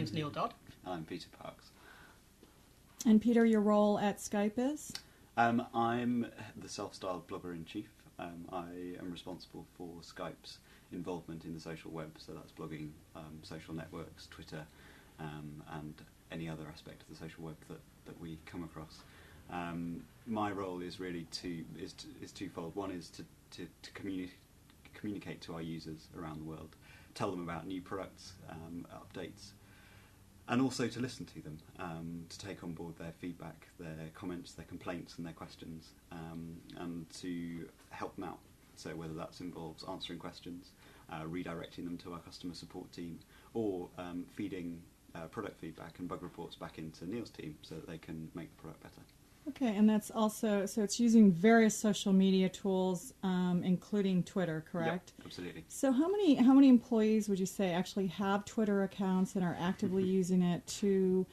name's Neil Dodd. And I'm Peter Parks. And Peter, your role at Skype is? I'm the self-styled blogger-in-chief. I am responsible for Skype's involvement in the social web, so that's blogging, social networks, Twitter, and any other aspect of the social web that we come across. My role is really is twofold. One is to communicate to our users around the world, tell them about new products, updates, and also to listen to them, to take on board their feedback, their comments, their complaints and their questions, and to help them out. So whether that involves answering questions, redirecting them to our customer support team, or feeding product feedback and bug reports back into Neil's team so that they can make the product better. Okay, and that's also, so it's using various social media tools, including Twitter, correct? Yep, absolutely. So how many employees would you say actually have Twitter accounts and are actively using it to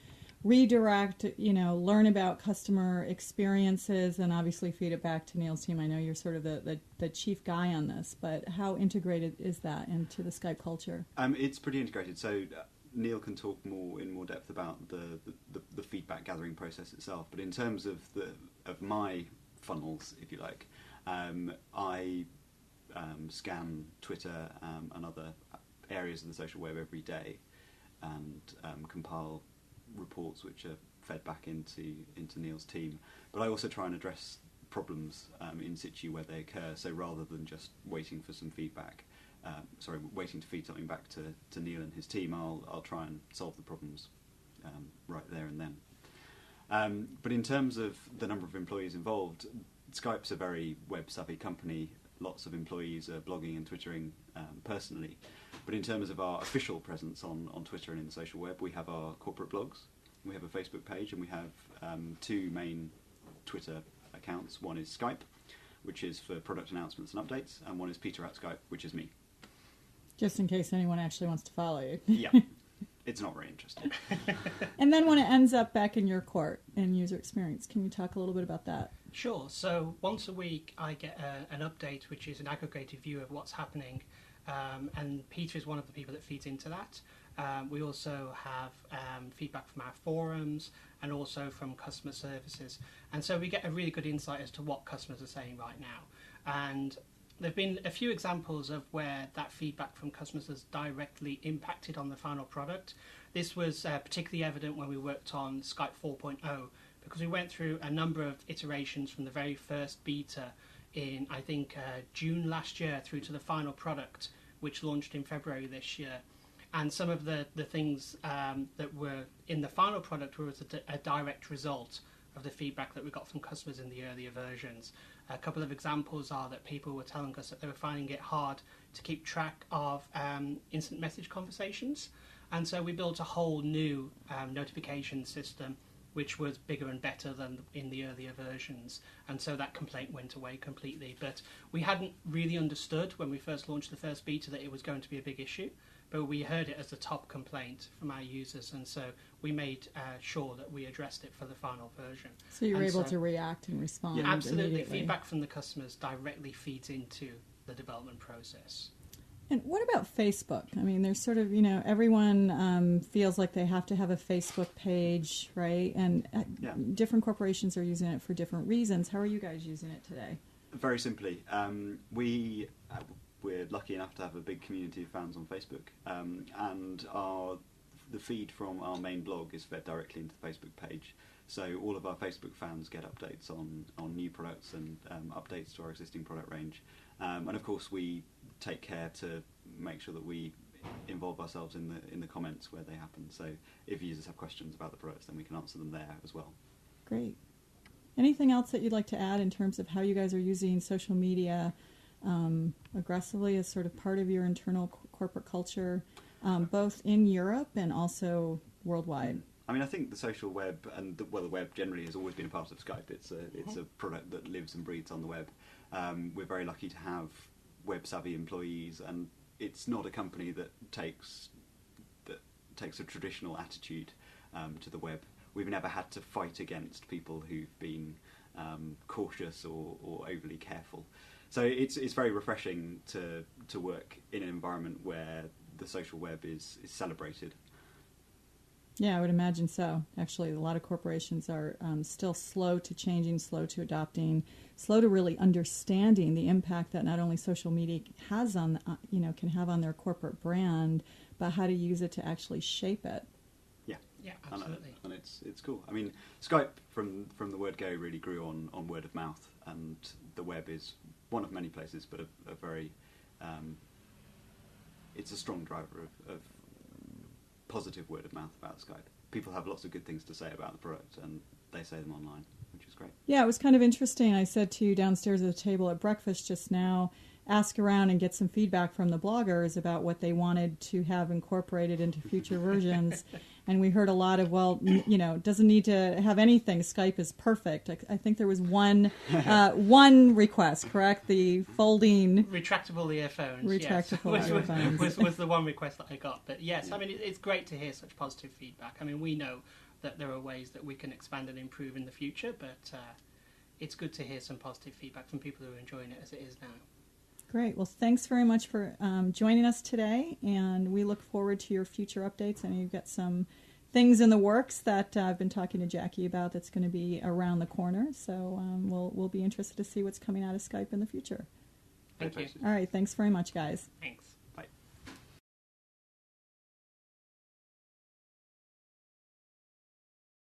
redirect, learn about customer experiences and obviously feed it back to Neil's team? I know you're sort of the chief guy on this, but how integrated is that into the Skype culture? It's pretty integrated. So Neil can talk in more depth about the feedback gathering process itself. But in terms of my funnels, if you like, I scan Twitter and other areas of the social web every day, and compile reports which are fed back into Neil's team. But I also try and address problems in situ where they occur. So rather than just waiting for some feedback, waiting to feed something back to Neil and his team, I'll try and solve the problems right there and then. But in terms of the number of employees involved, Skype's a very web-savvy company. Lots of employees are blogging and twittering personally. But in terms of our official presence on Twitter and in the social web, we have our corporate blogs, we have a Facebook page, and we have two main Twitter accounts. One is Skype, which is for product announcements and updates, and one is Peter at Skype, which is me. Just in case anyone actually wants to follow you. Yeah, it's not very interesting. And then when it ends up back in your court in user experience, can you talk a little bit about that? Sure. So once a week I get an update, which is an aggregated view of what's happening, and Peter is one of the people that feeds into that. We also have feedback from our forums and also from customer services. And so we get a really good insight as to what customers are saying right now. And there have been a few examples of where that feedback from customers has directly impacted on the final product. This was particularly evident when we worked on Skype 4.0, because we went through a number of iterations from the very first beta in, I think, June last year through to the final product, which launched in February this year. And some of the things that were in the final product were a direct result of the feedback that we got from customers in the earlier versions. A couple of examples are that people were telling us that they were finding it hard to keep track of instant message conversations. And so we built a whole new notification system which was bigger and better than in the earlier versions. And so that complaint went away completely. But we hadn't really understood when we first launched the first beta that it was going to be a big issue. But we heard it as the top complaint from our users, and so we made sure that we addressed it for the final version. So you were able to react and respond. Yeah, absolutely. Immediately. Feedback from the customers directly feeds into the development process. And what about Facebook? I mean, there's sort of, everyone feels like they have to have a Facebook page, right? And different corporations are using it for different reasons. How are you guys using it today? Very simply, we're lucky enough to have a big community of fans on Facebook, and the feed from our main blog is fed directly into the Facebook page. So all of our Facebook fans get updates on new products and updates to our existing product range. And of course, we take care to make sure that we involve ourselves in the comments where they happen. So if users have questions about the products, then we can answer them there as well. Great. Anything else that you'd like to add in terms of how you guys are using social media aggressively as sort of part of your internal corporate culture, both in Europe and also worldwide? I mean, I think the social web and the web generally has always been a part of Skype. It's a product that lives and breathes on the web. We're very lucky to have web-savvy employees, and it's not a company that takes a traditional attitude to the web. We've never had to fight against people who've been cautious or overly careful. So it's very refreshing to work in an environment where the social web is celebrated. Yeah, I would imagine so. Actually, a lot of corporations are still slow to changing, slow to adopting, slow to really understanding the impact that not only social media has on, can have on their corporate brand, but how to use it to actually shape it. Yeah, absolutely. And it's cool. I mean, Skype from the word go really grew on word of mouth, and the web is one of many places, but a very it's a strong driver of positive word of mouth about Skype. People have lots of good things to say about the product, and they say them online, which is great. Yeah, it was kind of interesting. I said to you downstairs at the table at breakfast just now, ask around and get some feedback from the bloggers about what they wanted to have incorporated into future versions. And we heard a lot of, doesn't need to have anything. Skype is perfect. I think there was one request, correct? The folding... Retractable earphones. Retractable earphones. was the one request that I got. But yes, I mean, it's great to hear such positive feedback. I mean, we know that there are ways that we can expand and improve in the future, but it's good to hear some positive feedback from people who are enjoying it as it is now. Great. Well, thanks very much for joining us today, and we look forward to your future updates. And you've got some things in the works that I've been talking to Jackie about that's going to be around the corner. So we'll be interested to see what's coming out of Skype in the future. Thank you. All right. Thanks very much, guys. Thanks.